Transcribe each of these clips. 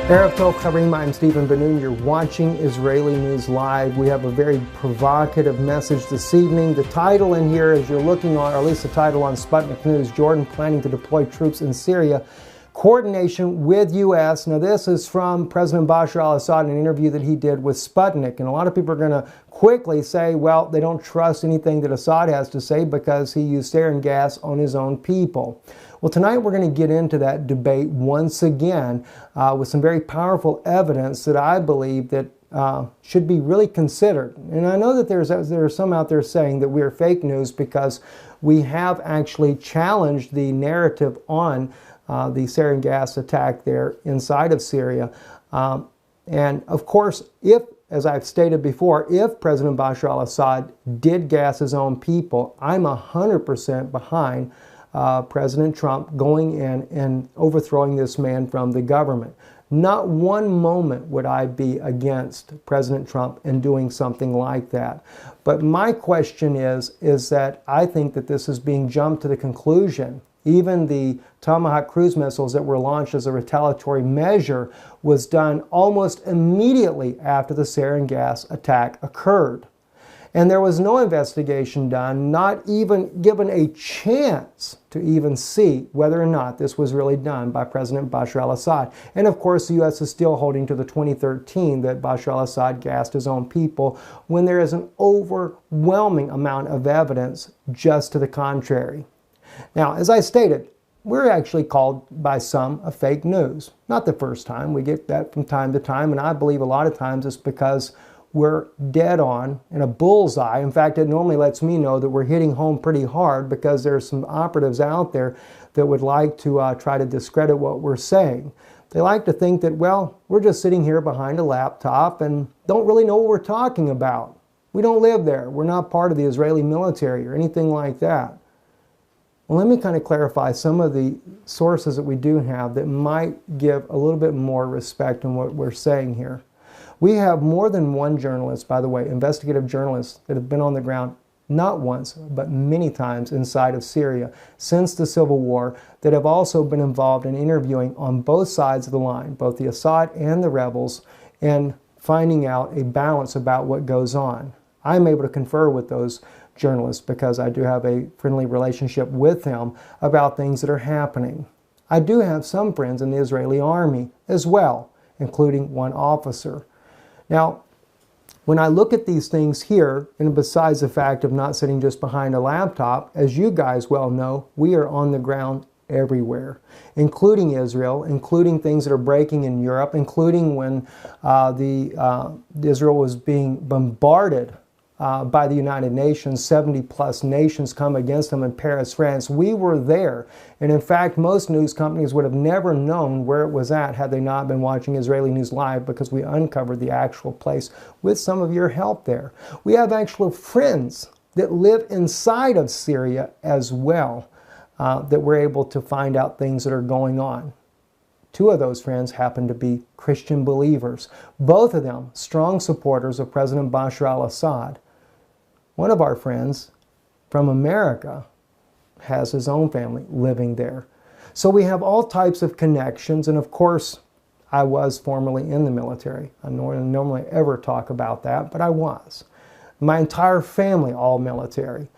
Erev Tov Charim, I'm Stephen Ben-Nun. You're watching Israeli News Live. We have a very provocative message this evening. The title in here, as you're looking on, or at least the title on Sputnik News, Jordan planning to deploy troops in Syria, coordination with U.S. Now this is from President Bashar al-Assad in an interview that he did with Sputnik. And a lot of people are going to quickly say, well, they don't trust anything that Assad has to say because he used sarin gas on his own people. Well, tonight we're going to get into that debate once again with some very powerful evidence that I believe that should be really considered. And I know that there are some out there saying that we are fake news because we have actually challenged the narrative on the sarin gas attack there inside of Syria. And of course, as I've stated before, if President Bashar al-Assad did gas his own people, I'm 100% behind President Trump going in and overthrowing this man from the government. Not one moment would I be against President Trump in doing something like that. But my question is that I think that this is being jumped to the conclusion. Even the Tomahawk cruise missiles that were launched as a retaliatory measure was done almost immediately after the sarin gas attack occurred. And there was no investigation done, not even given a chance to even see whether or not this was really done by President Bashar al-Assad. And of course, the U.S. is still holding to the 2013 that Bashar al-Assad gassed his own people when there is an overwhelming amount of evidence just to the contrary. Now, as I stated, we're actually called by some a fake news. Not the first time. We get that from time to time, and I believe a lot of times it's because we're dead on in a bullseye. In fact, it normally lets me know that we're hitting home pretty hard because there's some operatives out there that would like to try to discredit what we're saying. They like to think that, well, we're just sitting here behind a laptop and don't really know what we're talking about. We don't live there. We're not part of the Israeli military or anything like that. Well, let me kind of clarify some of the sources that we do have that might give a little bit more respect in what we're saying here. We have more than one journalist, by the way, investigative journalists that have been on the ground not once, but many times inside of Syria since the civil war that have also been involved in interviewing on both sides of the line, both the Assad and the rebels, and finding out a balance about what goes on. I'm able to confer with those journalists because I do have a friendly relationship with them about things that are happening. I do have some friends in the Israeli army as well, including one officer. Now, when I look at these things here, and besides the fact of not sitting just behind a laptop, as you guys well know, we are on the ground everywhere, including Israel, including things that are breaking in Europe, including when Israel was being bombarded by the United Nations, 70-plus nations come against them in Paris, France. We were there. And in fact, most news companies would have never known where it was at had they not been watching Israeli News Live because we uncovered the actual place with some of your help there. We have actual friends that live inside of Syria as well that we're able to find out things that are going on. Two of those friends happen to be Christian believers. Both of them strong supporters of President Bashar al-Assad. One of our friends from America has his own family living there. So we have all types of connections, and of course, I was formerly in the military. I don't normally ever talk about that, but I was. My entire family, all military.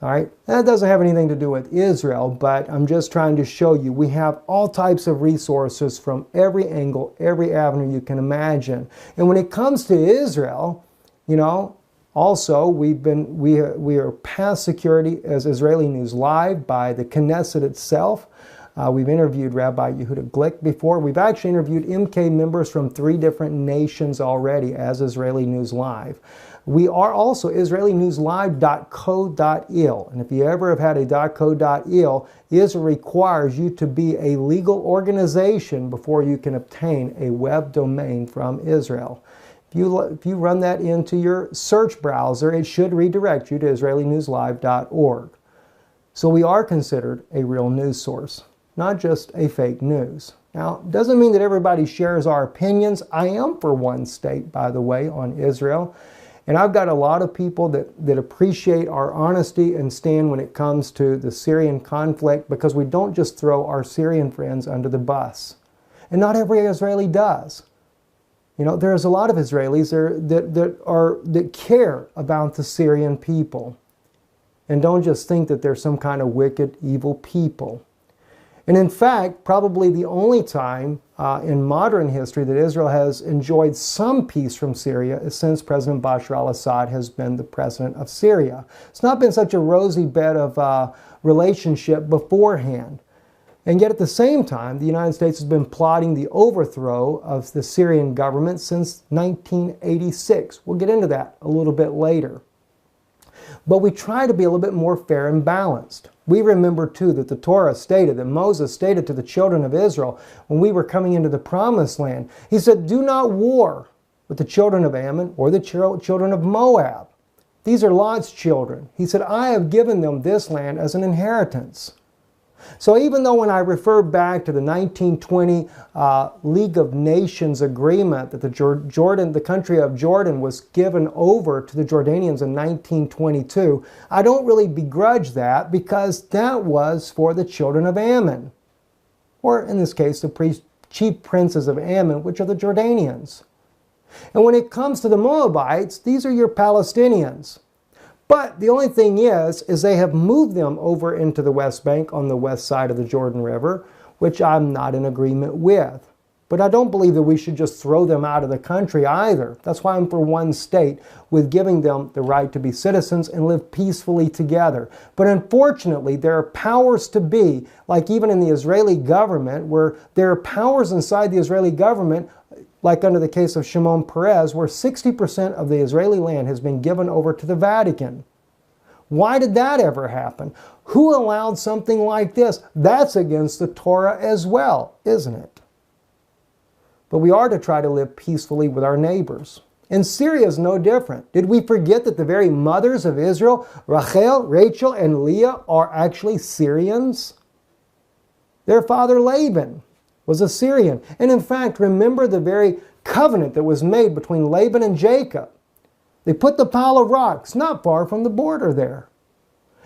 All right, that doesn't have anything to do with Israel, but I'm just trying to show you we have all types of resources from every angle, every avenue you can imagine. And when it comes to Israel, you know, also, we are past security as Israeli News Live by the Knesset itself. We've interviewed Rabbi Yehuda Glick before. We've actually interviewed MK members from 3 different nations already as Israeli News Live. We are also israelnewslive.co.il. And if you ever have had a .co.il, Israel requires you to be a legal organization before you can obtain a web domain from Israel. If you run that into your search browser, it should redirect you to israelnewslive.org. So we are considered a real news source, not just a fake news. Now, it doesn't mean that everybody shares our opinions. I am for one state, by the way, on Israel. And I've got a lot of people that appreciate our honesty and stand when it comes to the Syrian conflict because we don't just throw our Syrian friends under the bus. And not every Israeli does. You know, there's a lot of Israelis that care about the Syrian people. And don't just think that they're some kind of wicked, evil people. And in fact, probably the only time in modern history that Israel has enjoyed some peace from Syria is since President Bashar al-Assad has been the president of Syria. It's not been such a rosy bed of relationship beforehand. And yet at the same time, the United States has been plotting the overthrow of the Syrian government since 1986. We'll get into that a little bit later. But we try to be a little bit more fair and balanced. We remember too that the Torah stated, that Moses stated to the children of Israel when we were coming into the promised land, he said, do not war with the children of Ammon or the children of Moab. These are Lot's children. He said, I have given them this land as an inheritance. So even though when I refer back to the 1920 League of Nations agreement that the country of Jordan was given over to the Jordanians in 1922, I don't really begrudge that because that was for the children of Ammon. Or in this case, the chief princes of Ammon, which are the Jordanians. And when it comes to the Moabites, these are your Palestinians. But the only thing is they have moved them over into the West Bank on the west side of the Jordan River, which I'm not in agreement with. But I don't believe that we should just throw them out of the country either. That's why I'm for one state, with giving them the right to be citizens and live peacefully together. But unfortunately, there are powers to be, like even in the Israeli government, where there are powers inside the Israeli government, like under the case of Shimon Peres, where 60% of the Israeli land has been given over to the Vatican. Why did that ever happen? Who allowed something like this? That's against the Torah as well, isn't it? But we are to try to live peacefully with our neighbors. And Syria is no different. Did we forget that the very mothers of Israel, Rachel, and Leah, are actually Syrians? Their father Laban was a Syrian. And in fact, remember the very covenant that was made between Laban and Jacob. They put the pile of rocks not far from the border there.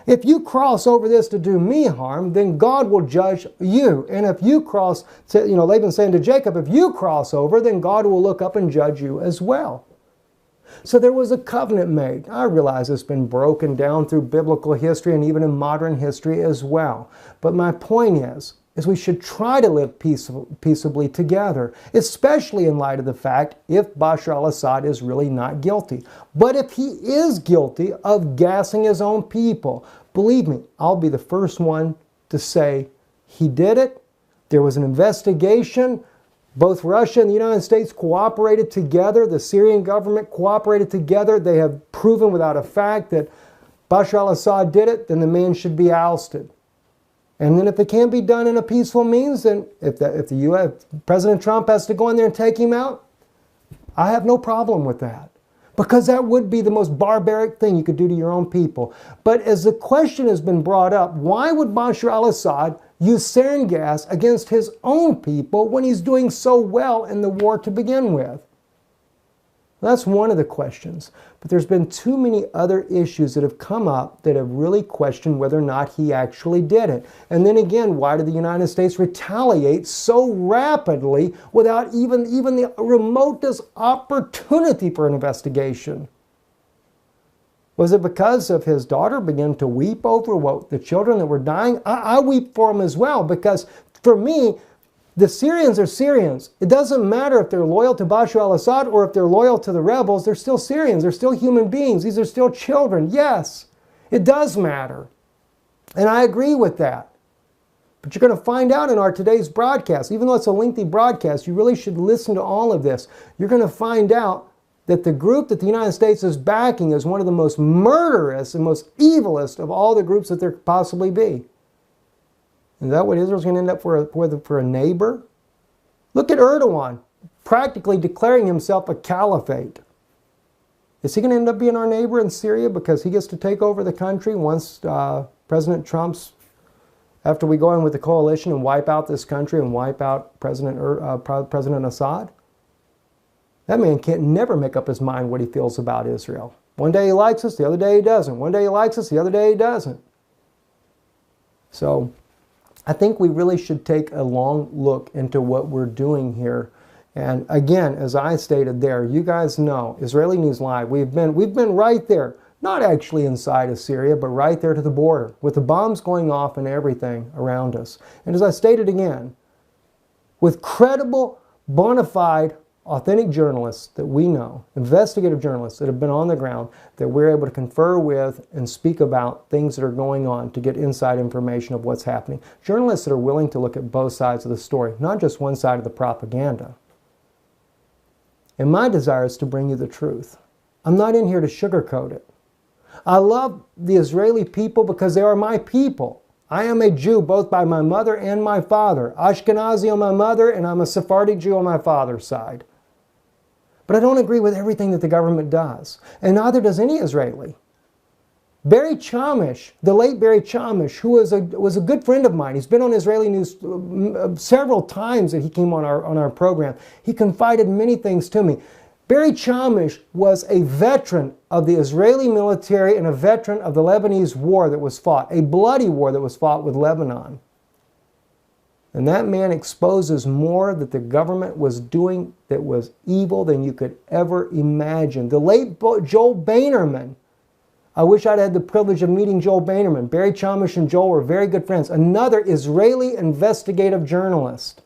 If you cross over this to do me harm, then God will judge you. And if you cross, Laban saying to Jacob, if you cross over, then God will look up and judge you as well. So there was a covenant made. I realize it's been broken down through biblical history and even in modern history as well. But my point is we should try to live peaceably together, especially in light of the fact if Bashar al-Assad is really not guilty. But if he is guilty of gassing his own people, believe me, I'll be the first one to say he did it. There was an investigation. Both Russia and the United States cooperated together. The Syrian government cooperated together. They have proven without a fact that Bashar al-Assad did it, then the man should be ousted. And then if it can't be done in a peaceful means, then if President Trump has to go in there and take him out, I have no problem with that. Because that would be the most barbaric thing you could do to your own people. But as the question has been brought up, why would Bashar al-Assad use sarin gas against his own people when he's doing so well in the war to begin with? That's one of the questions. But there's been too many other issues that have come up that have really questioned whether or not he actually did it. And then again, why did the United States retaliate so rapidly without even the remotest opportunity for an investigation? Was it because of his daughter began to weep over the children that were dying? I weep for him as well, because for me, the Syrians are Syrians. It doesn't matter if they're loyal to Bashar al-Assad or if they're loyal to the rebels. They're still Syrians. They're still human beings. These are still children. Yes, it does matter. And I agree with that. But you're going to find out in our today's broadcast, even though it's a lengthy broadcast, you really should listen to all of this. You're going to find out that the group that the United States is backing is one of the most murderous and most evilest of all the groups that there could possibly be. Is that what Israel's going to end up for a neighbor? Look at Erdogan, practically declaring himself a caliphate. Is he going to end up being our neighbor in Syria because he gets to take over the country once President Trump's, after we go in with the coalition and wipe out this country and wipe out President Assad? That man can't never make up his mind what he feels about Israel. One day he likes us, the other day he doesn't. One day he likes us, the other day he doesn't. So I think we really should take a long look into what we're doing here. And again, as I stated there, you guys know, Israeli News Live, we've been right there, not actually inside of Syria, but right there to the border, with the bombs going off and everything around us. And as I stated again, with credible, bona fide, authentic journalists that we know, investigative journalists that have been on the ground, that we're able to confer with and speak about things that are going on to get inside information of what's happening. Journalists that are willing to look at both sides of the story, not just one side of the propaganda. And my desire is to bring you the truth. I'm not in here to sugarcoat it. I love the Israeli people because they are my people. I am a Jew both by my mother and my father. Ashkenazi on my mother, and I'm a Sephardi Jew on my father's side. But I don't agree with everything that the government does, and neither does any Israeli. Barry Chamish, the late Barry Chamish, who was a good friend of mine. He's been on Israeli News several times that he came on our program. He confided many things to me. Barry Chamish was a veteran of the Israeli military and a veteran of the Lebanese war that was fought, a bloody war that was fought with Lebanon. And that man exposes more that the government was doing that was evil than you could ever imagine. The late Joel Boehnerman, I wish I'd had the privilege of meeting Joel Boehnerman. Barry Chamish and Joel were very good friends. Another Israeli investigative journalist.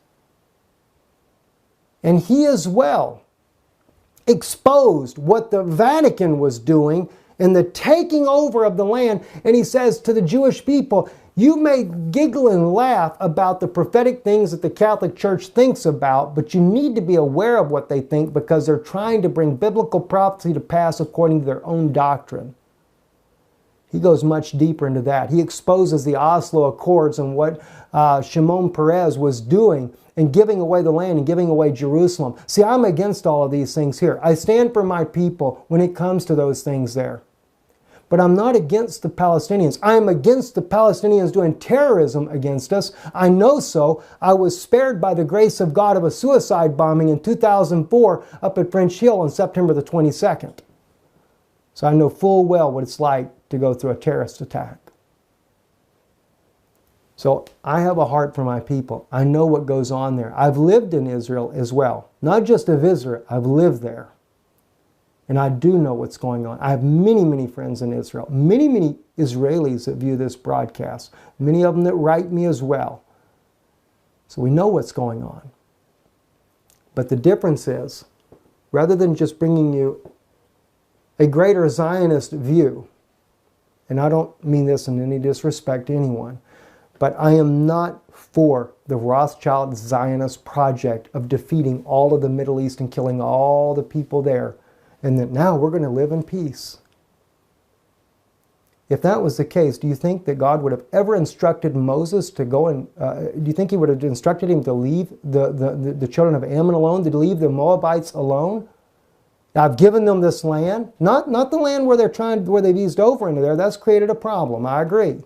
And he as well exposed what the Vatican was doing in the taking over of the land. And he says to the Jewish people, you may giggle and laugh about the prophetic things that the Catholic Church thinks about, but you need to be aware of what they think because they're trying to bring biblical prophecy to pass according to their own doctrine. He goes much deeper into that. He exposes the Oslo Accords and what Shimon Peres was doing and giving away the land and giving away Jerusalem. See, I'm against all of these things here. I stand for my people when it comes to those things there. But I'm not against the Palestinians. I am against the Palestinians doing terrorism against us. I know so. I was spared by the grace of God of a suicide bombing in 2004 up at French Hill on September the 22nd. So I know full well what it's like to go through a terrorist attack. So I have a heart for my people. I know what goes on there. I've lived in Israel as well. Not just of Israel, I've lived there. And I do know what's going on. I have many, many friends in Israel. Many, many Israelis that view this broadcast. Many of them that write me as well. So we know what's going on. But the difference is, rather than just bringing you a greater Zionist view, and I don't mean this in any disrespect to anyone, but I am not for the Rothschild Zionist project of defeating all of the Middle East and killing all the people there, and that now we're going to live in peace. If that was the case, do you think that God would have ever instructed Moses to go and, do you think he would have instructed him to leave the children of Ammon alone, to leave the Moabites alone? I've given them this land, not the land where they've eased over into there. That's created a problem. I agree.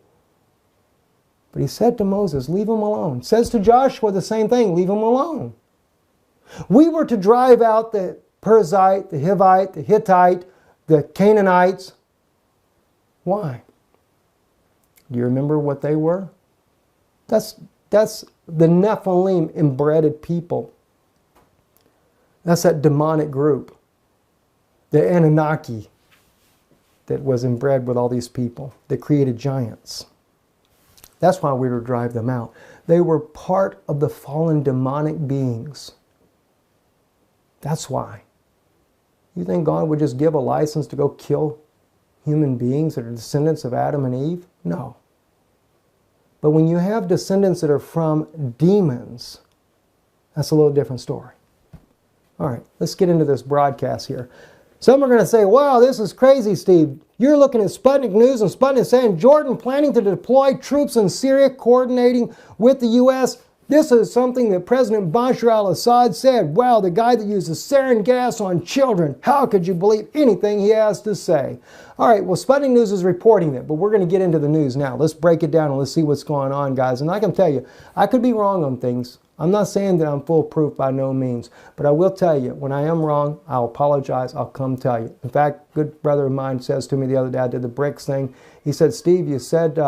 But he said to Moses, leave them alone. Says to Joshua the same thing, leave them alone. We were to drive out the Perizzite, the Hivite, the Hittite, the Canaanites. Why? Do you remember what they were? That's the Nephilim inbred people. That's that demonic group. The Anunnaki that was inbred with all these people that created giants. That's why we were to drive them out. They were part of the fallen demonic beings. That's why. You think God would just give a license to go kill human beings that are descendants of Adam and Eve? No. But when you have descendants that are from demons, that's a little different story. All right, let's get into this broadcast here. Some are going to say, wow, this is crazy, Steve. You're looking at Sputnik News and Sputnik saying Jordan planning to deploy troops in Syria, coordinating with the U.S. This is something that President Bashar al-Assad said. Wow, the guy that uses sarin gas on children. How could you believe anything he has to say? All right, well, Sputnik News is reporting that, but we're going to get into the news now. Let's break it down and let's see what's going on, guys. And I can tell you, I could be wrong on things. I'm not saying that I'm foolproof by no means, but I will tell you, when I am wrong, I'll apologize, I'll come tell you. In fact, a good brother of mine says to me the other day, I did the BRICS thing. He said, Steve, you said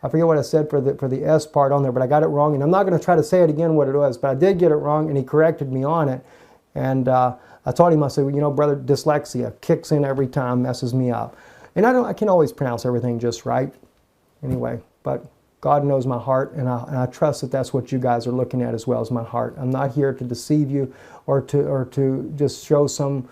I forget what I said for the S part on there, but I got it wrong, and I'm not going to try to say it again what it was, but I did get it wrong, and he corrected me on it. And I told him, I said, well, you know, brother, dyslexia kicks in every time, messes me up. And I can always pronounce everything just right. Anyway, but God knows my heart, and I trust that that's what you guys are looking at as well as my heart. I'm not here to deceive you or to just show some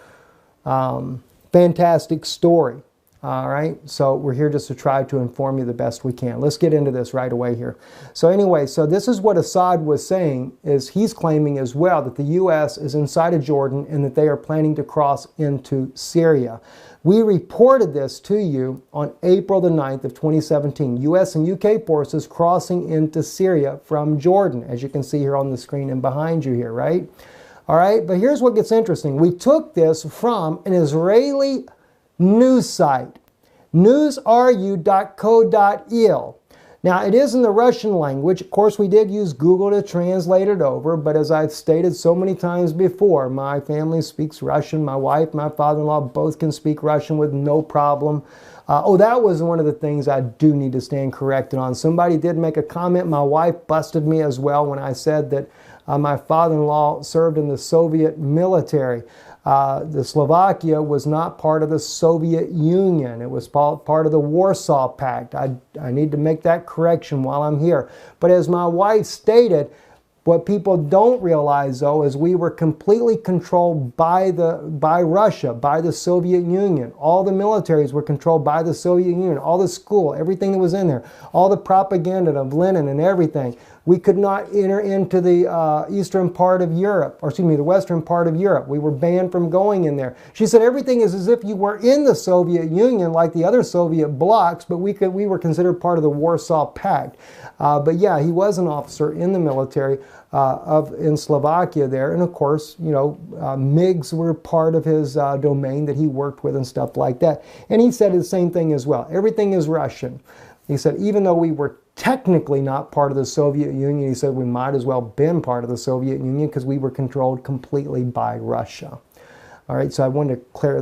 fantastic story. All right, so we're here just to try to inform you the best we can. Let's get into this right away here. So anyway, so this is what Assad was saying, is he's claiming as well that the U.S. is inside of Jordan and that they are planning to cross into Syria. We reported this to you on April the 9th of 2017. U.S. and U.K. forces crossing into Syria from Jordan, as you can see here on the screen and behind you here, right? All right, but here's what gets interesting. We took this from an Israeli news site, newsru.co.il. Now, it is in the Russian language. Of course, we did use Google to translate it over, but as I've stated so many times before, my family speaks Russian. My wife, my father-in-law both can speak Russian with no problem. Oh, that was one of the things I do need to stand corrected on. Somebody did make a comment. My wife busted me as well when I said that my father-in-law served in the Soviet military. The Slovakia was not part of the Soviet Union. It was part of the Warsaw Pact. I need to make that correction while I'm here. But as my wife stated, what people don't realize, though, is we were completely controlled by Russia, by the Soviet Union. All the militaries were controlled by the Soviet Union. All the school, everything that was in there, all the propaganda of Lenin and everything. We could not enter into the eastern part of Europe, or excuse me, the western part of Europe. We were banned from going in there. She said everything is as if you were in the Soviet Union, like the other Soviet blocs, but we were considered part of the Warsaw Pact. But yeah, he was an officer in the military in Slovakia there, and of course, you know, MiGs were part of his domain that he worked with and stuff like that. And he said the same thing as well. Everything is Russian. He said even though we were technically not part of the Soviet Union, he said we might as well been part of the Soviet Union because we were controlled completely by Russia. All right, so I wanted to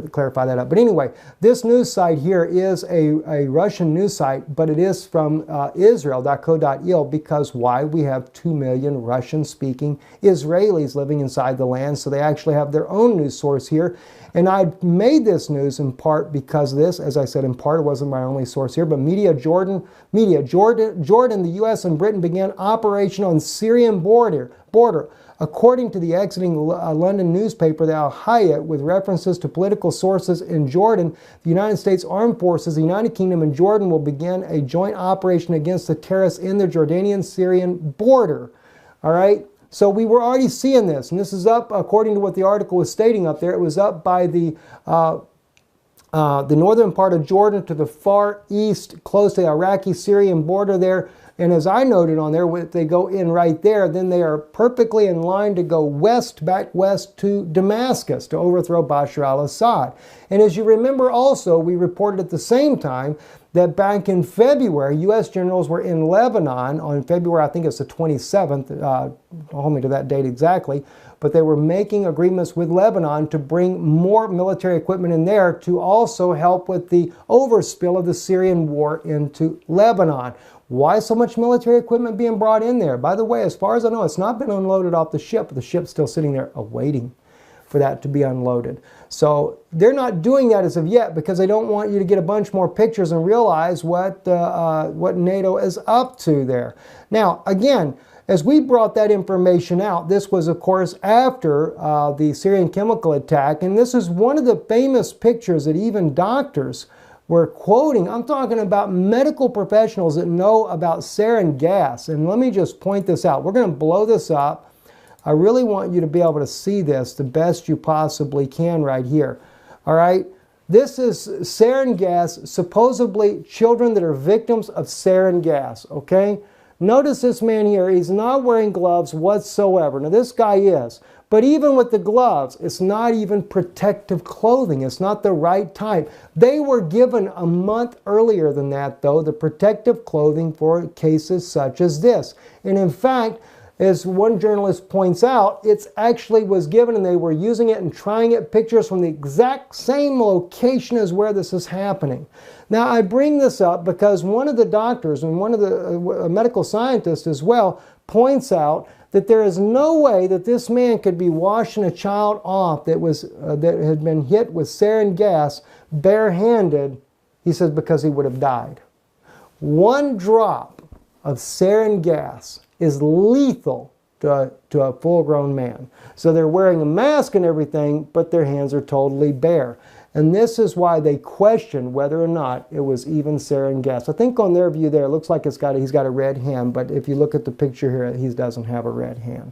clarify that up. But anyway, this news site here is a Russian news site, but it is from Israel.co.il because why? We have 2 million Russian-speaking Israelis living inside the land, so they actually have their own news source here. And I made this news in part because of this. As I said, in part, it wasn't my only source here, but Jordan, the U.S. and Britain began operation on Syrian border. According to the exiting London newspaper, the Al Hayat, with references to political sources in Jordan, the United States Armed Forces, the United Kingdom, and Jordan will begin a joint operation against the terrorists in the Jordanian-Syrian border. All right? So we were already seeing this, and this is up, according to what the article was stating up there, it was up by the northern part of Jordan to the far east, close to the Iraqi-Syrian border there. And as I noted on there, if they go in right there, then they are perfectly in line to go west, back west to Damascus to overthrow Bashar al-Assad. And as you remember also, we reported at the same time that back in February, U.S. generals were in Lebanon on February, I think it's the 27th, hold me to that date exactly, but they were making agreements with Lebanon to bring more military equipment in there to also help with the overspill of the Syrian war into Lebanon. Why so much military equipment being brought in there? By the way, as far as I know, it's not been unloaded off the ship, but the ship's still sitting there awaiting for that to be unloaded. So they're not doing that as of yet because they don't want you to get a bunch more pictures and realize what NATO is up to there. Now, again, as we brought that information out, this was, of course, after the Syrian chemical attack, and this is one of the famous pictures that even doctors were quoting. I'm talking about medical professionals that know about sarin gas. And let me just point this out. We're going to blow this up. I really want you to be able to see this the best you possibly can right here. All right? This is sarin gas, supposedly children that are victims of sarin gas, okay? Notice this man here, he's not wearing gloves whatsoever. Now this guy is. But even with the gloves, it's not even protective clothing. It's not the right type. They were given a month earlier than that, though, the protective clothing for cases such as this. And in fact, as one journalist points out, it actually was given and they were using it and trying it, pictures from the exact same location as where this is happening. Now, I bring this up because one of the doctors and one of the medical scientists as well points out that there is no way that this man could be washing a child off that had been hit with sarin gas barehanded, he says, because he would have died. One drop of sarin gas is lethal to a full-grown man. So they're wearing a mask and everything, but their hands are totally bare. And this is why they question whether or not it was even sarin gas. I think on their view there, it looks like he's got a red hand, but if you look at the picture here, he doesn't have a red hand.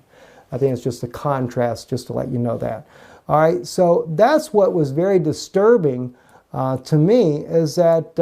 I think it's just a contrast, just to let you know that. All right, so that's what was very disturbing to me, is that,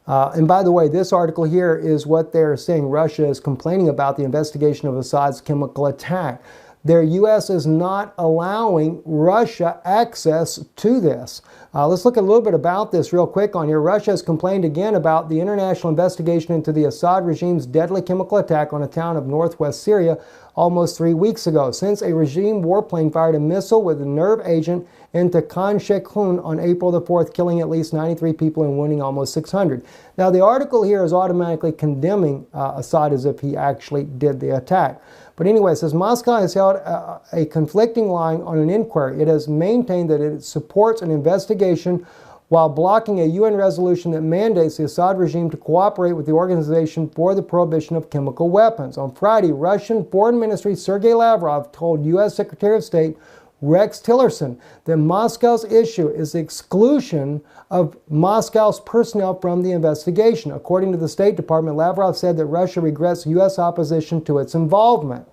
and by the way, this article here is what they're saying. Russia is complaining about the investigation of Assad's chemical attack. Their U.S. is not allowing Russia access to this. Let's look a little bit about this real quick on here. Russia has complained again about the international investigation into the Assad regime's deadly chemical attack on a town of northwest Syria almost 3 weeks ago, since a regime warplane fired a missile with a nerve agent into Khan Sheikhun on April the 4th, killing at least 93 people and wounding almost 600. Now, the article here is automatically condemning Assad as if he actually did the attack. But anyway, it says Moscow has held a conflicting line on an inquiry. It has maintained that it supports an investigation while blocking a UN resolution that mandates the Assad regime to cooperate with the Organization for the Prohibition of Chemical Weapons. On Friday, Russian Foreign Ministry Sergei Lavrov told U.S. Secretary of State Rex Tillerson that Moscow's issue is the exclusion of Moscow's personnel from the investigation. According to the State Department, Lavrov said that Russia regrets U.S. opposition to its involvement.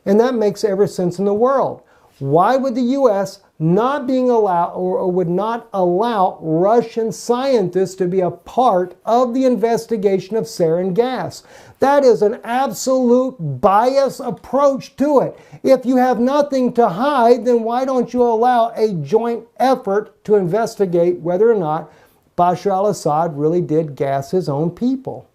And that makes every sense in the world. Why would the U.S. not being allowed or would not allow Russian scientists to be a part of the investigation of sarin gas? That is an absolute biased approach to it. If you have nothing to hide, then why don't you allow a joint effort to investigate whether or not Bashar al-Assad really did gas his own people?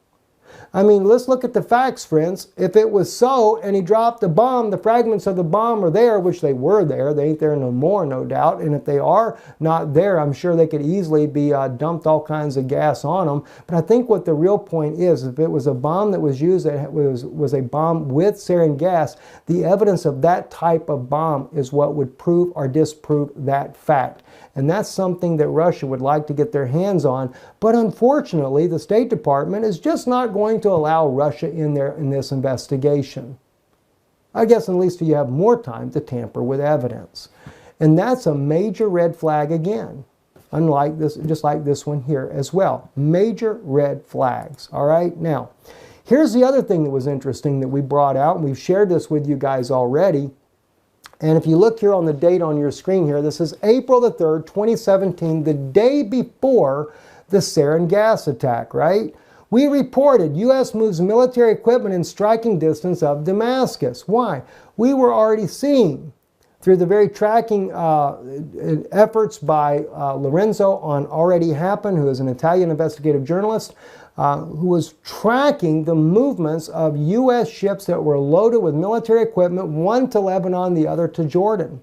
I mean, let's look at the facts, friends. If it was so, and he dropped the bomb, the fragments of the bomb are there, which they were there. They ain't there no more, no doubt. And if they are not there, I'm sure they could easily be dumped all kinds of gas on them. But I think what the real point is, if it was a bomb that was used that was a bomb with sarin gas, the evidence of that type of bomb is what would prove or disprove that fact. And that's something that Russia would like to get their hands on. But unfortunately, the State Department is just not going to allow Russia in there in this investigation. I guess at least you have more time to tamper with evidence. And that's a major red flag again. Unlike this, just like this one here as well. Major red flags. All right. Now, here's the other thing that was interesting that we brought out, and we've shared this with you guys already. And if you look here on the date on your screen here, this is April the 3rd, 2017, the day before the sarin gas attack, right? We reported U.S. moves military equipment in striking distance of Damascus. Why? We were already seeing, through the very tracking efforts by Lorenzo on Already Happened, who is an Italian investigative journalist, who was tracking the movements of U.S. ships that were loaded with military equipment, one to Lebanon, the other to Jordan.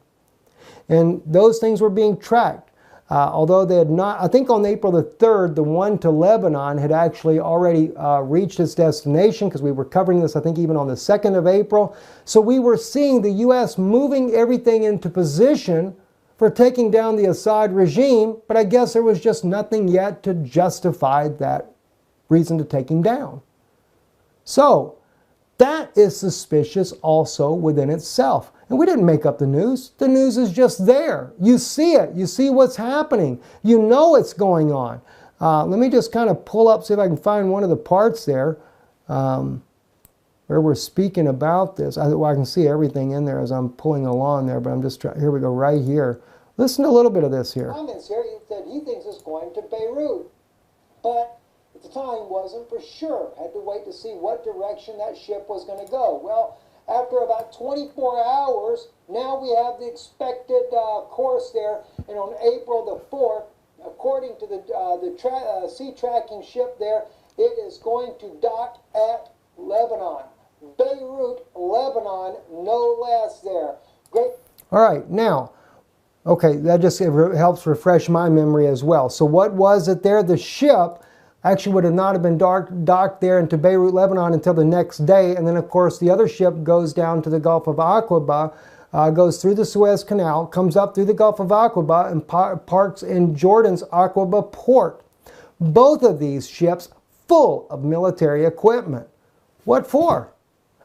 And those things were being tracked. Although they had not, I think on April the 3rd, the one to Lebanon had actually already reached its destination, because we were covering this, I think, even on the 2nd of April. So we were seeing the U.S. moving everything into position for taking down the Assad regime, but I guess there was just nothing yet to justify that reason to take him down. So that is suspicious also within itself. And we didn't make up the news. The news is just there. You see it. You see what's happening. You know it's going on. Let me just kind of pull up, see if I can find one of the parts there where we're speaking about this. I can see everything in there as I'm pulling along there, but I'm just trying. Here we go, right here. Listen to a little bit of this here. Comments here, he said he thinks it's going to Beirut, but at the time wasn't for sure. Had to wait to see what direction that ship was going to go. Well, after about 24 hours, now we have the expected course there. And on April the 4th, according to the sea tracking ship there, it is going to dock at Lebanon. Beirut, Lebanon, no less there. Great. All right, now, okay, that just helps refresh my memory as well. So what was it there? The ship actually would have not have been docked there into Beirut, Lebanon until the next day. And then, of course, the other ship goes down to the Gulf of Aqaba, goes through the Suez Canal, comes up through the Gulf of Aqaba, and parks in Jordan's Aqaba port. Both of these ships full of military equipment. What for?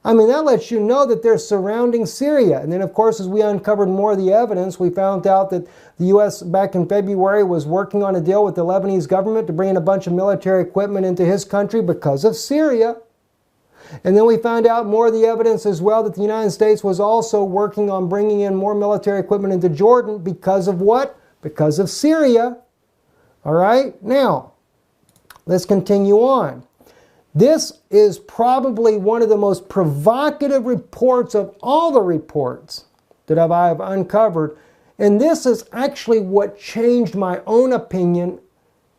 I mean, that lets you know that they're surrounding Syria. And then, of course, as we uncovered more of the evidence, we found out that the U.S. back in February was working on a deal with the Lebanese government to bring in a bunch of military equipment into his country because of Syria. And then we found out more of the evidence as well that the United States was also working on bringing in more military equipment into Jordan because of what? Because of Syria. All right? Now, let's continue on. This is probably one of the most provocative reports of all the reports that I have uncovered. And this is actually what changed my own opinion,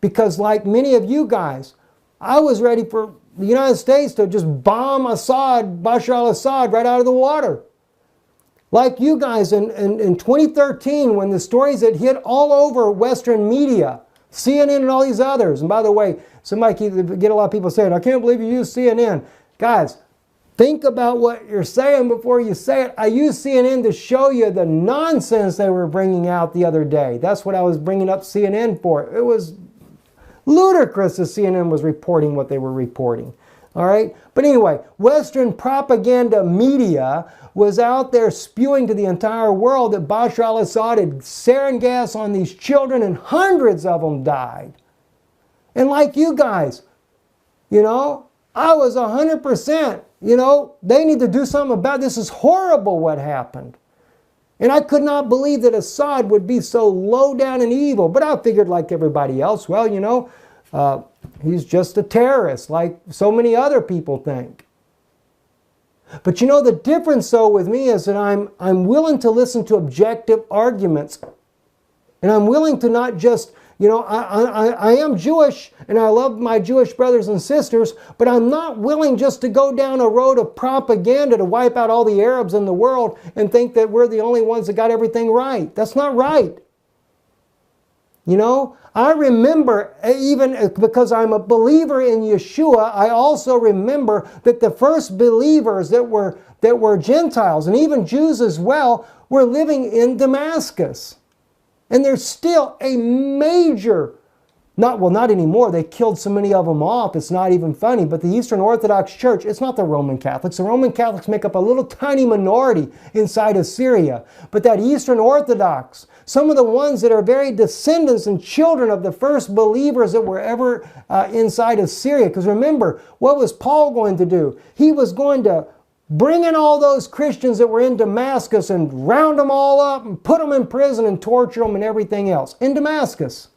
because like many of you guys, I was ready for the United States to just bomb Bashar al-Assad right out of the water. Like you guys in 2013, when the stories had hit all over Western media, CNN and all these others. And by the way, get a lot of people saying, I can't believe you use CNN. Guys, think about what you're saying before you say it. I used CNN to show you the nonsense they were bringing out the other day. That's what I was bringing up CNN for. It was ludicrous that CNN was reporting what they were reporting. All right? But anyway, Western propaganda media was out there spewing to the entire world that Bashar al-Assad had sarin gas on these children and hundreds of them died. And like you guys, I was 100%, they need to do something about this. Is horrible what happened. And I could not believe that Assad would be so low down and evil. But I figured like everybody else, well, he's just a terrorist like so many other people think. But the difference though with me is that I'm willing to listen to objective arguments. And I'm willing to not just, I am Jewish and I love my Jewish brothers and sisters, but I'm not willing just to go down a road of propaganda to wipe out all the Arabs in the world and think that we're the only ones that got everything right. That's not right. I remember, even because I'm a believer in Yeshua, I also remember that the first believers that were Gentiles, and even Jews as well, were living in Damascus. And there's still a major, not anymore, they killed so many of them off, it's not even funny, but the Eastern Orthodox Church, it's not the Roman Catholics. The Roman Catholics make up a little tiny minority inside of Syria. But that Eastern Orthodox, some of the ones that are very descendants and children of the first believers that were ever inside of Syria. Because remember, what was Paul going to do? He was going to bring in all those Christians that were in Damascus and round them all up and put them in prison and torture them and everything else. In Damascus.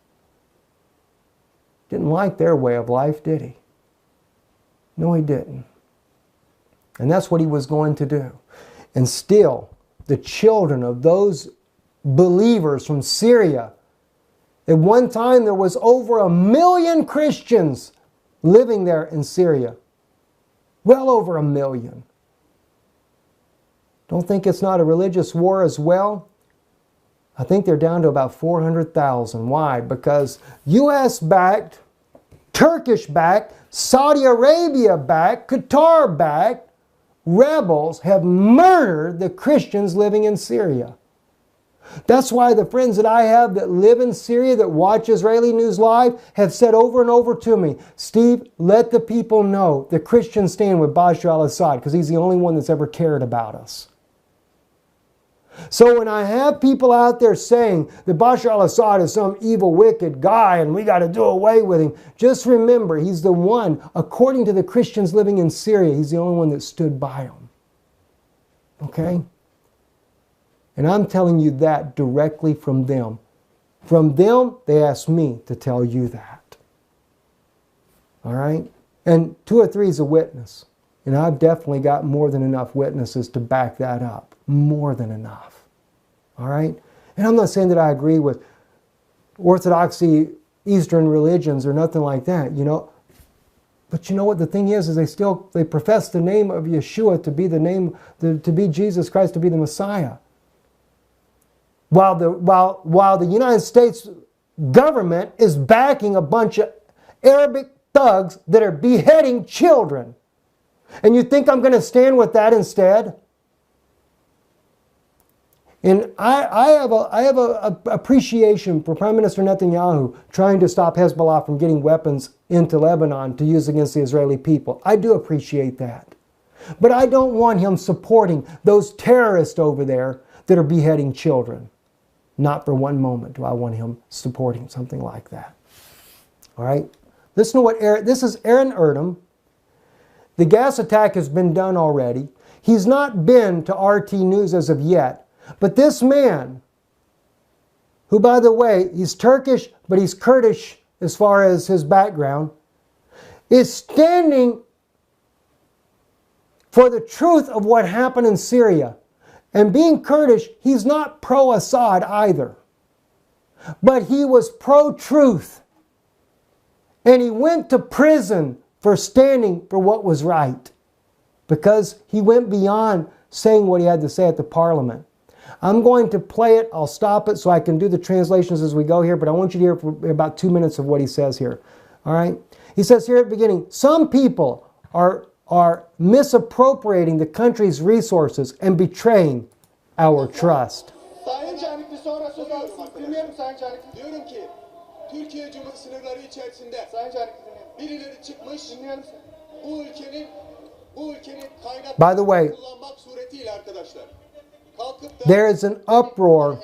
Didn't like their way of life, did he? No, he didn't. And that's what he was going to do. And still, the children of those believers from Syria, at one time there was over 1 million Christians living there in Syria. Well over 1 million. Don't think it's not a religious war as well? I think they're down to about 400,000. Why? Because U.S.-backed, Turkish-backed, Saudi Arabia-backed, Qatar-backed rebels have murdered the Christians living in Syria. That's why the friends that I have that live in Syria, that watch Israeli News Live, have said over and over to me, Steve, let the people know the Christians stand with Bashar al-Assad because he's the only one that's ever cared about us. So when I have people out there saying that Bashar al-Assad is some evil, wicked guy and we got to do away with him, just remember, he's the one, according to the Christians living in Syria, he's the only one that stood by them. Okay? And I'm telling you that directly from them. From them, they asked me to tell you that. All right? And 2 or 3 is a witness. And I've definitely got more than enough witnesses to back that up. More than enough. All right? And I'm not saying that I agree with Orthodoxy, Eastern religions, or nothing like that. But you know what the thing is they profess the name of Yeshua to be to be Jesus Christ, to be the Messiah. While the United States government is backing a bunch of Arabic thugs that are beheading children. And you think I'm going to stand with that instead? And I have a appreciation for Prime Minister Netanyahu trying to stop Hezbollah from getting weapons into Lebanon to use against the Israeli people. I do appreciate that. But I don't want him supporting those terrorists over there that are beheading children. Not for one moment do I want him supporting something like that. All right? Listen to what this is Aaron Erdem. The gas attack has been done already. He's not been to RT News as of yet. But this man, who by the way, he's Turkish, but he's Kurdish as far as his background, is standing for the truth of what happened in Syria. And being Kurdish, he's not pro-Assad either. But he was pro-truth. And he went to prison for standing for what was right. Because he went beyond saying what he had to say at the parliament. I'm going to play it. I'll stop it so I can do the translations as we go here. But I want you to hear for about 2 minutes of what he says here. All right? He says here at the beginning, some people are misappropriating the country's resources and betraying our trust. By the way, there is an uproar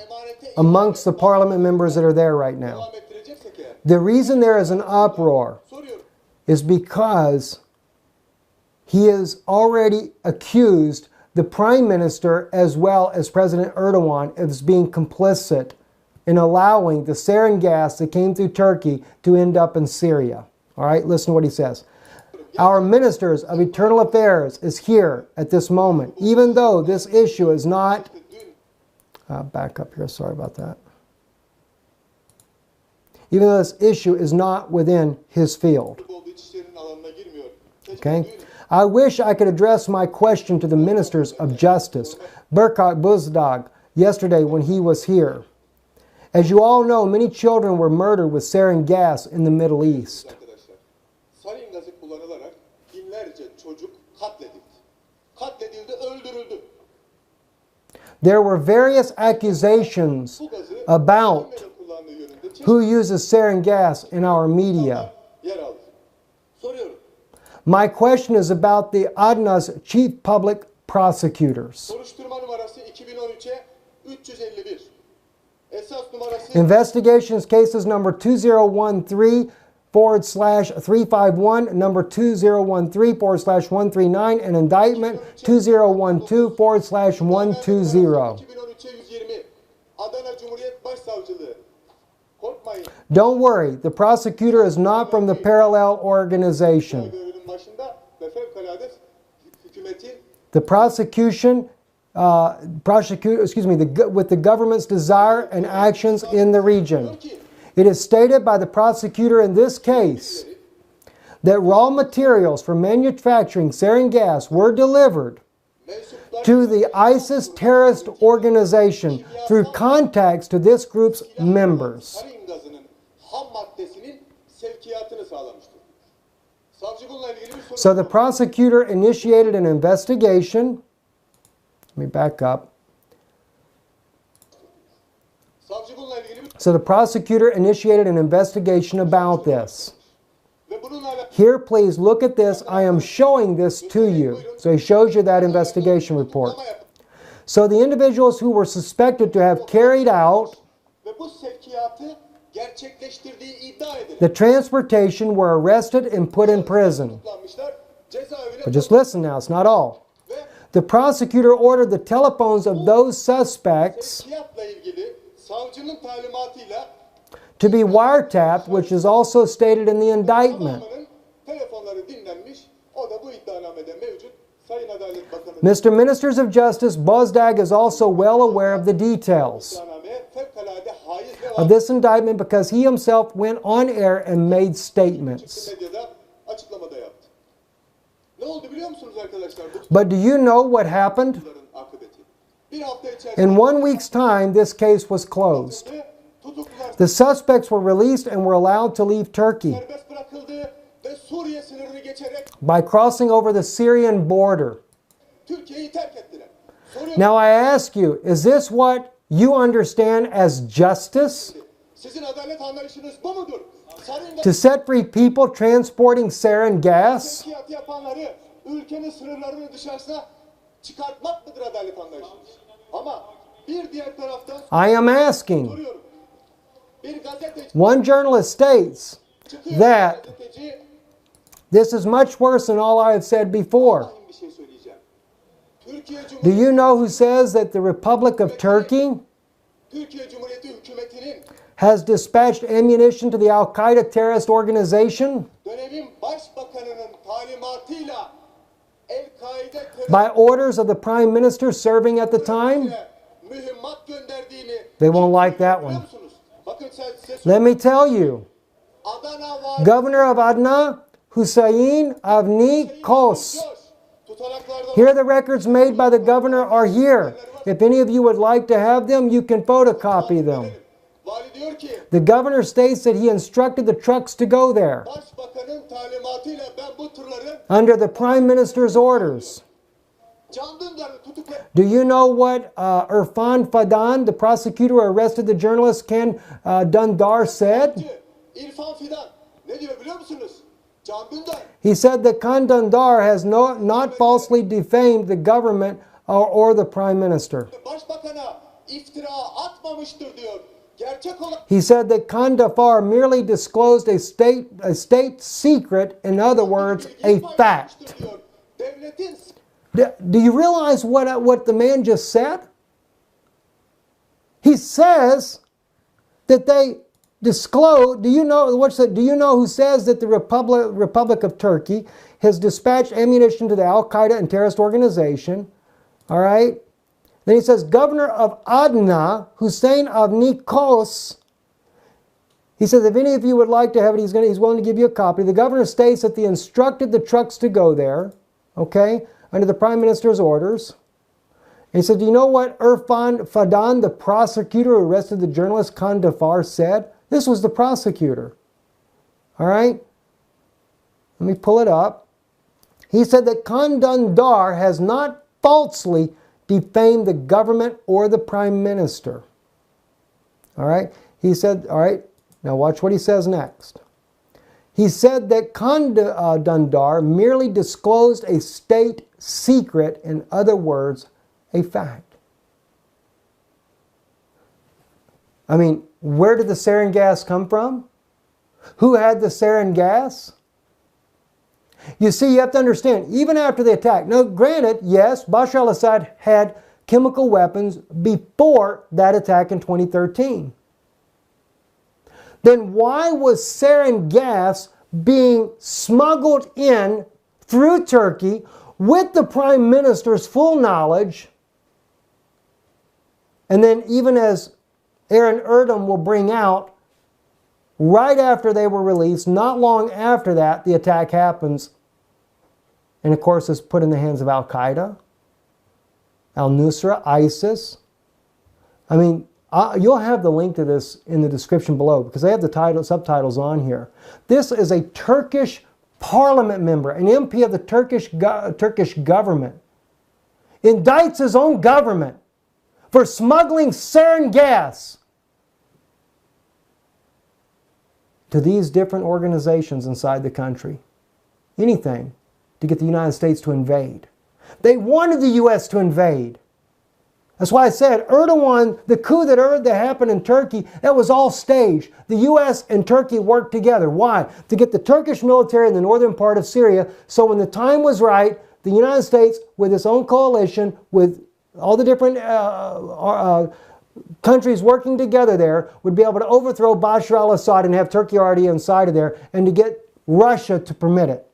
amongst the parliament members that are there right now. The reason there is an uproar is because he has already accused the Prime Minister as well as President Erdogan of being complicit in allowing the sarin gas that came through Turkey to end up in Syria. All right, listen to what he says. Our Ministers of Internal Affairs is here at this moment, even though this issue is not... back up here, sorry about that. Even though this issue is not within his field. Okay? I wish I could address my question to the Ministers of Justice, Berkay Buzdag, yesterday when he was here. As you all know, many children were murdered with sarin gas in the Middle East. There were various accusations about who uses sarin gas in our media. My question is about the Adna's chief public prosecutors. Investigations cases number 2013/351, number 2013/139, and indictment 2012/120. Don't worry, the prosecutor is not from the parallel organization. The prosecution, with the government's desire and actions in the region. It is stated by the prosecutor in this case that raw materials for manufacturing sarin gas were delivered to the ISIS terrorist organization through contacts to this group's members. So the prosecutor initiated an investigation. Let me back up. So the prosecutor initiated an investigation about this. Here, please look at this. I am showing this to you. So he shows you that investigation report. So the individuals who were suspected to have carried out the transportation were arrested and put in prison. But just listen now, it's not all. The prosecutor ordered the telephones of those suspects to be wiretapped, which is also stated in the indictment. Mr. Ministers of Justice, Bozdag is also well aware of the details of this indictment because he himself went on air and made statements. Biliyor musunuz arkadaşlar? But do you know what happened? Bunların akıbeti. Bir hafta içerisinde In 1 week's time, this case was closed. tutuklular The suspects were released and were allowed to leave Turkey serbest bırakıldı ve Suriye sınırını geçerek by crossing over the Syrian border. Türkiye'yi terk ettiler. Soruyorum, Now I ask you, is this what you understand as justice? sizin adalet anlayışınız bu mudur? Sarıyında To set free people transporting sarin gas? sevkiyat yapanları ülkenin sınırlarının dışarısına çıkartmak mıdır adalet anlayışınız? Ama bir diğer taraftan I am asking. soruyorum. Bir gazeteci One journalist states çıkıyor, that gazeteci this is much worse than all I have said before. bir şey söyleyeceğim. Türkiye Do Cumhuriyeti, you know who says that the Republic of Turkey Türkiye Cumhuriyeti hükümetinin has dispatched ammunition to the Al-Qaeda terrorist organization dönemin başbakanının talimatıyla El-Kaide by orders of the Prime Minister serving at the time? teröristlerine mühimmat gönderdiğini They won't like that biliyor one. musunuz? Bakın size Let me tell you, Adana var. Governor of Adana, Hüseyin Avni Kos. Tutanaklarda Here the records made by the governor are here. If any of you would like to have them, you can photocopy them. Vali diyor ki The governor states that he instructed the trucks to go there başbakanın talimatıyla ben bu tırları under the Prime Minister's orders. Can Dündar'ı tutukla. Do you know what Irfan Fadan, the prosecutor who arrested the journalist Ken Dundar, said? İrfan Fidan ne diyor biliyor musunuz? Can Dündar He said that Khan Dundar has not falsely defamed the government or the Prime Minister. başbakana iftira atmamıştır diyor. Gerçek olan He said that Khan Dafar merely disclosed a state secret, in other words, a fact. diyor. Devletin Do you realize what the man just said? He says that they disclose. Do you know what's that? Do you know who says that the Republic of Turkey has dispatched ammunition to the Al Qaeda and terrorist organization? All right. Then he says, Governor of Adana, Hussein Avni Kos. He says, if any of you would like to have it, he's willing to give you a copy. The governor states that he instructed the trucks to go there, okay, under the Prime Minister's orders. And he said, do you know what Irfan Fadan, the prosecutor who arrested the journalist Khan Dafar, said? This was the prosecutor. All right? Let me pull it up. He said that Khan Dundar has not falsely defamed the government or the Prime Minister. All right? He said, all right, now watch what he says next. He said that Khan Dundar merely disclosed a state secret, in other words, a fact. I mean, where did the sarin gas come from? Who had the sarin gas? You see, you have to understand, even after the attack, now granted, yes, Bashar al-Assad had chemical weapons before that attack in 2013. Then why was sarin gas being smuggled in through Turkey with the Prime Minister's full knowledge? And then even as Aaron Erdem will bring out, right after they were released, not long after that, the attack happens. And of course, it's put in the hands of Al-Qaeda, Al-Nusra, ISIS. I mean, you'll have the link to this in the description below because they have the subtitles on here. This is a Turkish parliament member, an MP of the Turkish government, indicts his own government for smuggling sarin gas to these different organizations inside the country. Anything to get the United States to invade. They wanted the U.S. to invade. That's why I said Erdogan, the coup that happened in Turkey, that was all staged. The U.S. and Turkey worked together. Why? To get the Turkish military in the northern part of Syria, so when the time was right, the United States, with its own coalition, with all the different countries working together there, would be able to overthrow Bashar al-Assad and have Turkey already inside of there, and to get Russia to permit it.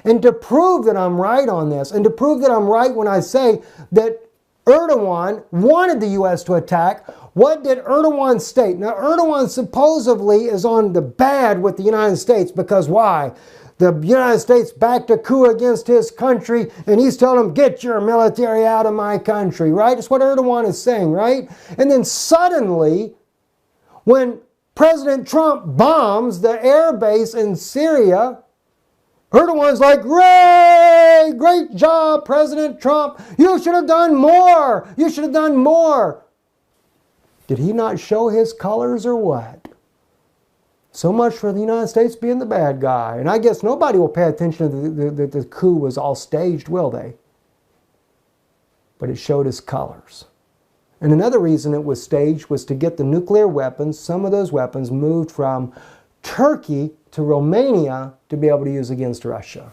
And to prove that I'm right on this, and to prove that I'm right when I say that Erdogan wanted the U.S. to attack, what did Erdogan state? Now, Erdogan supposedly is on the bad with the United States because why? the United States backed a coup against his country, and he's telling them, get your military out of my country, right? It's what Erdogan is saying, right? And then suddenly, when President Trump bombs the air base in Syria, Erdogan's like, "Hooray! Great job, President Trump. You should have done more. You should have done more." Did he not show his colors or what? So much for the United States being the bad guy. And I guess nobody will pay attention to that the coup was all staged, will they? But it showed his colors. And another reason it was staged was to get the nuclear weapons, some of those weapons, moved from Turkey to Romania to be able to use against Russia.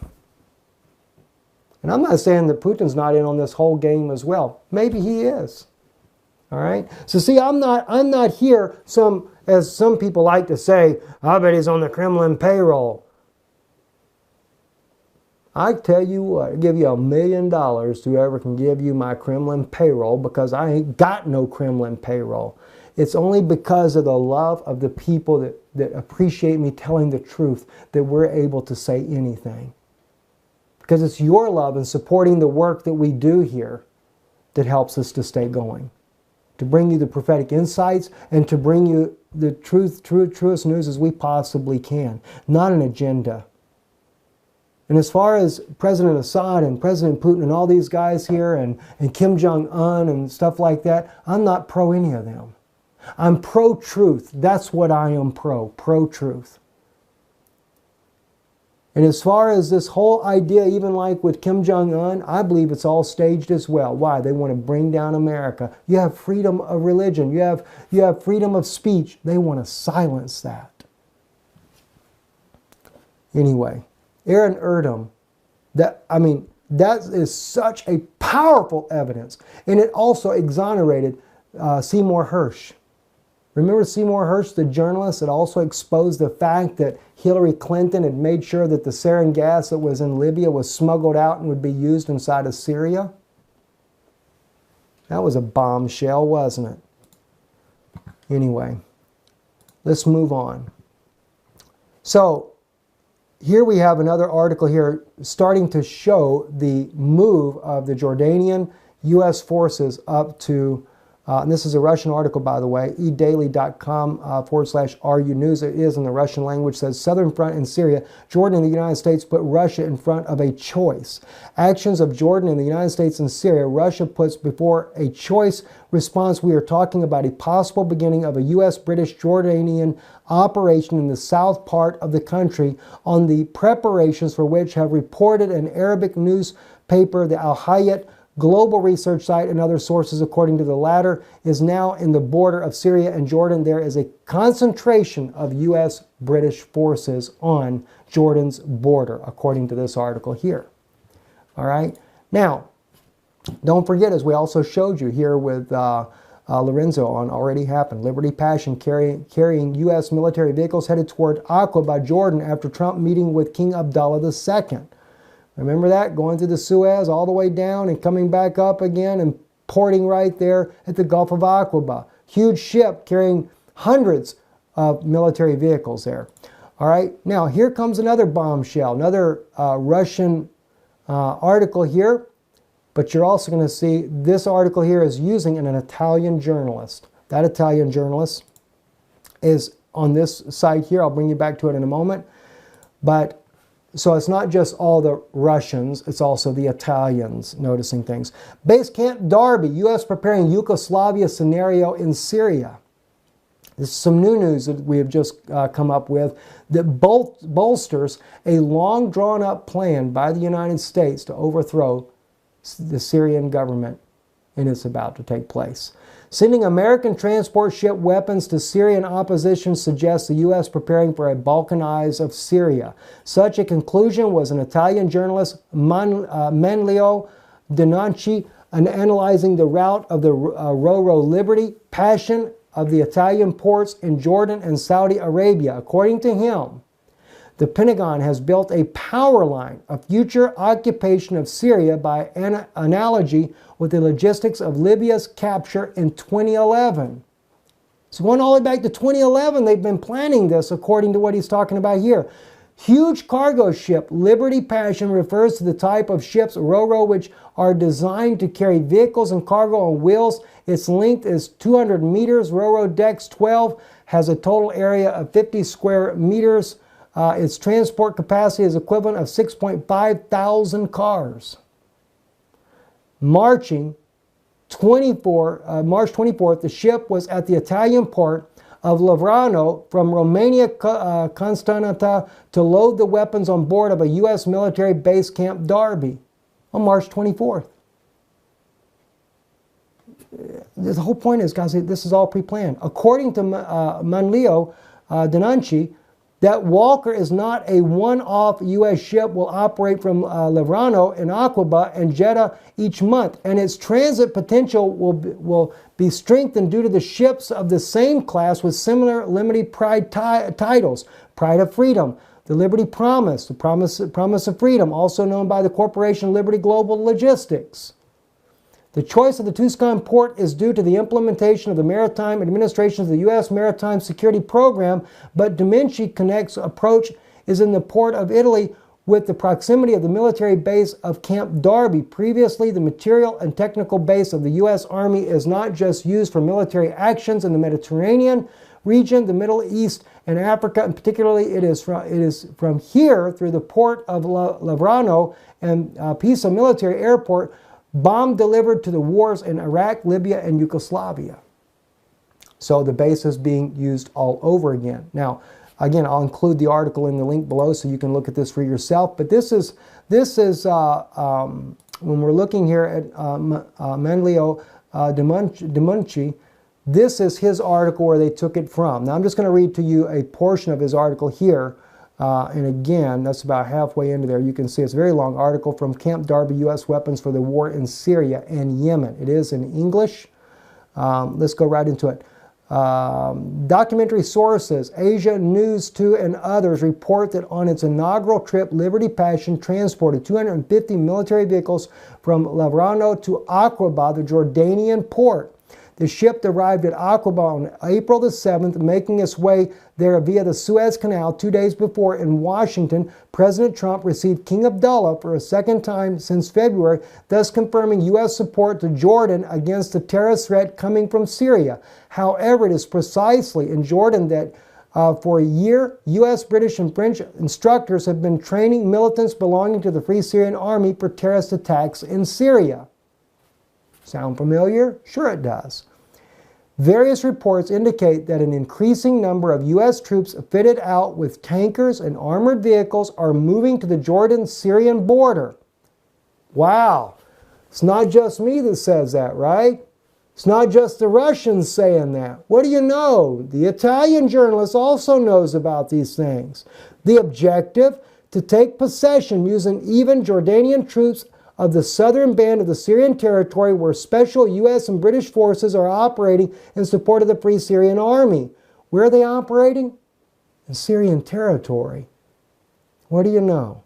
And I'm not saying that Putin's not in on this whole game as well. Maybe he is. All right? So see, I'm not here, as some people like to say, I bet he's on the Kremlin payroll. I tell you what, I'll give you $1 million to whoever can give you my Kremlin payroll, because I ain't got no Kremlin payroll. It's only because of the love of the people that appreciate me telling the truth that we're able to say anything. Because it's your love and supporting the work that we do here that helps us to stay going. To bring you the prophetic insights and to bring you the truest news as we possibly can. Not an agenda. And as far as President Assad and President Putin and all these guys here and Kim Jong-un and stuff like that, I'm not pro any of them. I'm pro-truth. That's what I am pro-truth. And as far as this whole idea, even like with Kim Jong-un, I believe it's all staged as well. Why? They want to bring down America. You have freedom of religion. You have freedom of speech. They want to silence that. Anyway, Aaron Erdem, that is such a powerful evidence. And it also exonerated Seymour Hersh. Remember Seymour Hersh, the journalist, that also exposed the fact that Hillary Clinton had made sure that the sarin gas that was in Libya was smuggled out and would be used inside of Syria? That was a bombshell, wasn't it? Anyway, let's move on. So, here we have another article here starting to show the move of the Jordanian U.S. forces up to and this is a Russian article, by the way, edaily.com/RU News. It is in the Russian language. Says Southern Front in Syria, Jordan and the United States put Russia in front of a choice. Actions of Jordan and the United States in Syria, Russia puts before a choice response. We are talking about a possible beginning of a U.S.-British-Jordanian operation in the south part of the country, on the preparations for which have reported an Arabic newspaper, the Al Hayat global research site, and other sources. According to the latter, is now in the border of Syria and Jordan. There is a concentration of U.S.-British forces on Jordan's border, according to this article here. All right. Now, don't forget, as we also showed you here with Lorenzo on Already Happened, Liberty Passion carrying U.S. military vehicles headed toward Aqaba, Jordan, after Trump meeting with King Abdullah II. Remember that? Going through the Suez all the way down and coming back up again and porting right there at the Gulf of Aqaba. Huge ship carrying hundreds of military vehicles there. All right, now here comes another bombshell, another Russian article here. But you're also going to see this article here is using an Italian journalist. That Italian journalist is on this site here. I'll bring you back to it in a moment. But so it's not just all the Russians, it's also the Italians noticing things. Base Camp Darby, U.S. preparing Yugoslavia scenario in Syria. This is some new news that we have just come up with that bolsters a long drawn up plan by the United States to overthrow the Syrian government, and it's about to take place. Sending American transport ship weapons to Syrian opposition suggests the U.S. preparing for a Balkanized of Syria. Such a conclusion was an Italian journalist, Manlio Denanci, analyzing the route of the Roro Liberty Passion of the Italian ports in Jordan and Saudi Arabia. According to him, the Pentagon has built a power line of future occupation of Syria by analogy with the logistics of Libya's capture in 2011. So going all the way back to 2011, they've been planning this according to what he's talking about here. Huge cargo ship Liberty Passion refers to the type of ships, ro-ro, which are designed to carry vehicles and cargo on wheels. Its length is 200 meters. Ro-ro decks 12, has a total area of 50 square meters. Its transport capacity is equivalent of 6,500 cars. March 24th, the ship was at the Italian port of Livorno from Romania Constanța to load the weapons on board of a U.S. military base, Camp Darby, on March 24th. The whole point is, guys, this is all pre-planned. According to Manlio Denunci, that Walker is not a one-off U.S. ship, will operate from Livorno and Aqaba and Jeddah each month, and its transit potential will be strengthened due to the ships of the same class with similar limited pride titles: Pride of Freedom, the Liberty Promise, the Promise of Freedom, also known by the corporation Liberty Global Logistics. The choice of the Tuscan port is due to the implementation of the Maritime Administration of the U.S. Maritime Security Program, but Domenici Connect's approach is in the port of Italy with the proximity of the military base of Camp Darby. Previously, the material and technical base of the U.S. Army is not just used for military actions in the Mediterranean region, the Middle East, and Africa, and particularly it is from here through the port of Livorno and Pisa Military Airport, bomb delivered to the wars in Iraq, Libya, and Yugoslavia. So the base is being used all over again. Now, again, I'll include the article in the link below so you can look at this for yourself. But this is when we're looking here at Manlio Denunci, this is his article where they took it from. Now, I'm just going to read to you a portion of his article here. And again, that's about halfway into there. You can see it's a very long article from Camp Darby, U.S. Weapons for the War in Syria and Yemen. It is in English. Let's go right into it. Documentary sources, Asia News 2 and others report that on its inaugural trip, Liberty Passion transported 250 military vehicles from Livorno to Aqaba, the Jordanian port. The ship arrived at Aqaba on April the 7th, making its way there via the Suez Canal 2 days before. In Washington, President Trump received King Abdullah for a second time since February, thus confirming U.S. support to Jordan against the terrorist threat coming from Syria. However, it is precisely in Jordan that for a year, U.S., British, and French instructors have been training militants belonging to the Free Syrian Army for terrorist attacks in Syria. Sound familiar? Sure it does. Various reports indicate that an increasing number of U.S. troops fitted out with tankers and armored vehicles are moving to the Jordan-Syrian border. Wow. It's not just me that says that, right? It's not just the Russians saying that. What do you know? The Italian journalist also knows about these things. The objective? To take possession using even Jordanian troops of the southern band of the Syrian territory where special U.S. and British forces are operating in support of the Free Syrian Army. Where are they operating? In Syrian territory. What do you know?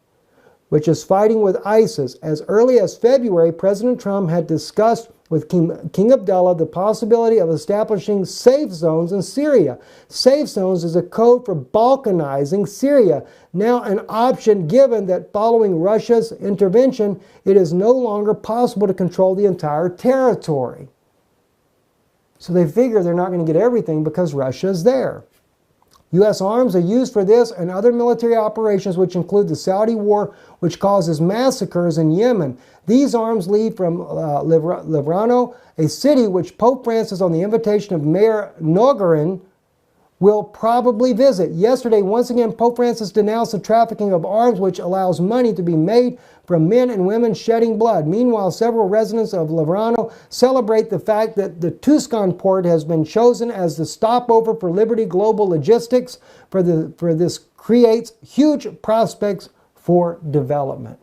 Which is fighting with ISIS. As early as February, President Trump had discussed with King Abdullah the possibility of establishing safe zones in Syria. Safe zones is a code for balkanizing Syria, now an option given that following Russia's intervention, it is no longer possible to control the entire territory. So they figure they're not going to get everything because Russia is there. U.S. arms are used for this and other military operations, which include the Saudi war, which causes massacres in Yemen. These arms leave from Livorno, a city which Pope Francis, on the invitation of Mayor Nogarin, will probably visit. Yesterday, once again, Pope Francis denounced the trafficking of arms, which allows money to be made from men and women shedding blood. Meanwhile, several residents of Livorno celebrate the fact that the Tuscan port has been chosen as the stopover for Liberty Global Logistics, for this creates huge prospects for development.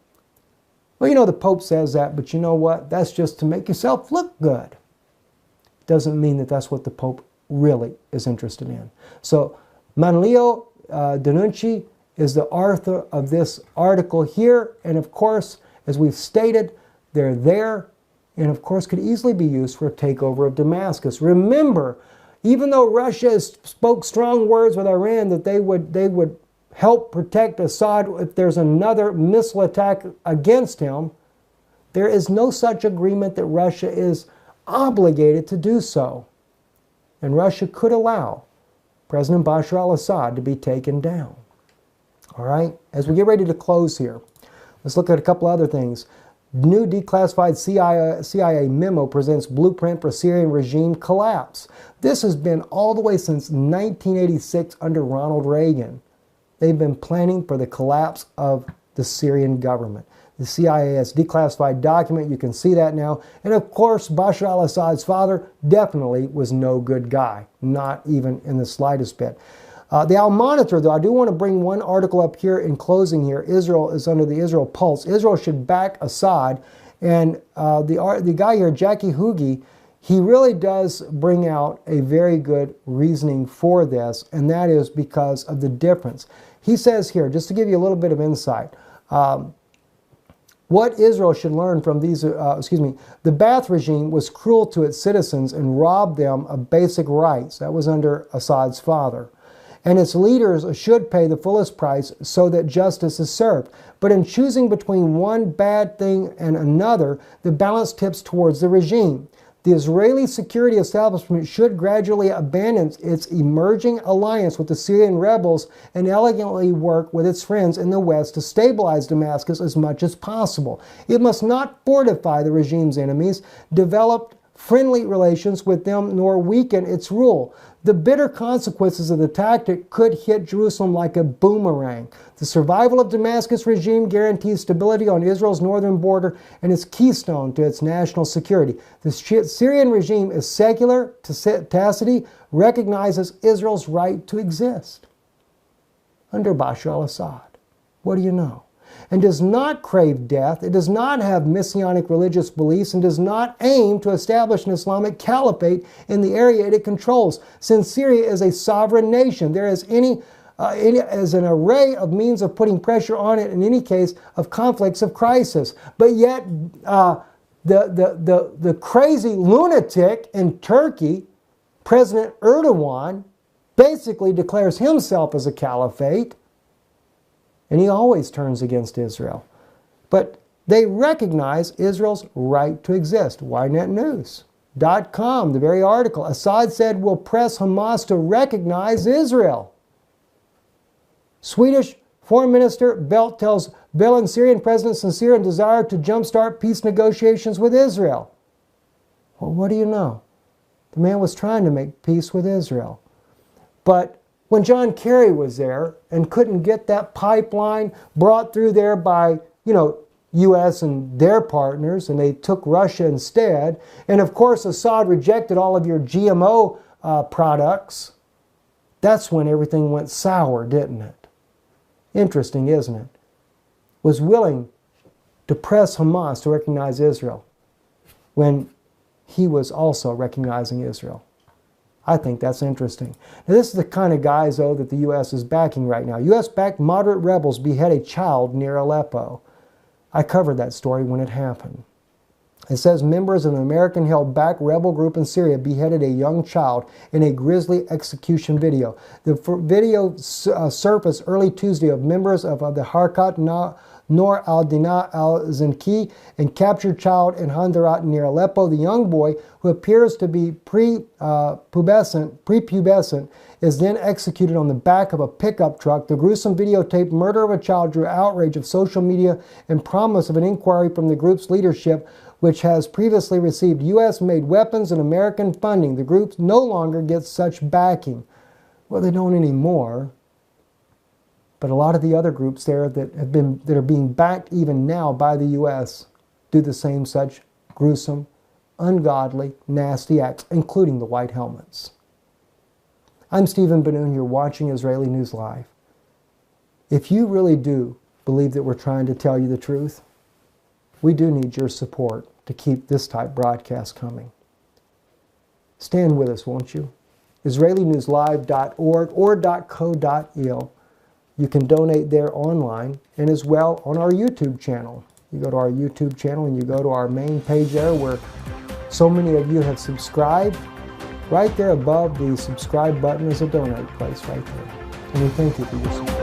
Well, you know, the Pope says that, but you know what? That's just to make yourself look good. Doesn't mean that that's what the Pope really is interested in. So Manlio Denunci is the author of this article here, and of course, as we've stated, they're there and of course could easily be used for a takeover of Damascus. Remember, even though Russia spoke strong words with Iran that they would help protect Assad if there's another missile attack against him. There is no such agreement that Russia is obligated to do so. And Russia could allow President Bashar al-Assad to be taken down. All right, as we get ready to close here, let's look at a couple other things. New declassified CIA memo presents blueprint for Syrian regime collapse. This has been all the way since 1986 under Ronald Reagan. They've been planning for the collapse of the Syrian government. The CIA has declassified document. You can see that now. And of course, Bashar al-Assad's father definitely was no good guy, not even in the slightest bit. The Al Monitor, though, I do want to bring one article up here in closing here. Israel is under the Israel Pulse. Israel should back Assad. And the guy here, Jackie Hugi, he really does bring out a very good reasoning for this, and that is because of the difference. He says here, just to give you a little bit of insight, what Israel should learn from these, the Ba'ath regime was cruel to its citizens and robbed them of basic rights. That was under Assad's father. And its leaders should pay the fullest price so that justice is served. But in choosing between one bad thing and another, the balance tips towards the regime. The Israeli security establishment should gradually abandon its emerging alliance with the Syrian rebels and elegantly work with its friends in the West to stabilize Damascus as much as possible. It must not fortify the regime's enemies, develop friendly relations with them, nor weaken its rule. The bitter consequences of the tactic could hit Jerusalem like a boomerang. The survival of Damascus regime guarantees stability on Israel's northern border and is keystone to its national security. The Syrian regime is secular, tacitly recognizes Israel's right to exist under Bashar al-Assad. What do you know? And does not crave death. It does not have messianic religious beliefs and does not aim to establish an Islamic caliphate in the area it controls. Since Syria is a sovereign nation, there is an array of means of putting pressure on it in any case of conflicts of crisis. But yet, the crazy lunatic in Turkey, President Erdogan, basically declares himself as a caliphate. And he always turns against Israel. But they recognize Israel's right to exist. YNetNews.com, the very article. Assad said will press Hamas to recognize Israel. Swedish Foreign Minister Bildt tells Belen Syrian President sincere desire to jumpstart peace negotiations with Israel. Well, what do you know? The man was trying to make peace with Israel. But when John Kerry was there and couldn't get that pipeline brought through there by, U.S. and their partners, and they took Russia instead, and of course Assad rejected all of your GMO products, that's when everything went sour, didn't it? Interesting, isn't it? Was willing to press Hamas to recognize Israel when he was also recognizing Israel. I think that's interesting. Now, this is the kind of guys, though, that the U.S. is backing right now. U.S.-backed moderate rebels behead a child near Aleppo. I covered that story when it happened. It says members of an American-held-back rebel group in Syria beheaded a young child in a grisly execution video. The video surfaced early Tuesday of members of the Harkat Noor al-Dina al-Zinki and captured child in Handarat near Aleppo. The young boy, who appears to be prepubescent, is then executed on the back of a pickup truck. The gruesome videotaped murder of a child drew outrage of social media and promise of an inquiry from the group's leadership, which has previously received U.S.-made weapons and American funding. The group no longer gets such backing. Well, they don't anymore. But a lot of the other groups there that are being backed even now by the U.S. do the same such gruesome, ungodly, nasty acts, including the White Helmets. I'm Stephen Ben-Nun. You're watching Israeli News Live. If you really do believe that we're trying to tell you the truth, we do need your support to keep this type broadcast coming. Stand with us, won't you? IsraeliNewsLive.org or .co.il. You can donate there online and as well on our YouTube channel. You go to our YouTube channel and you go to our main page there where so many of you have subscribed. Right there above the subscribe button is a donate place right there. And we thank you for your support.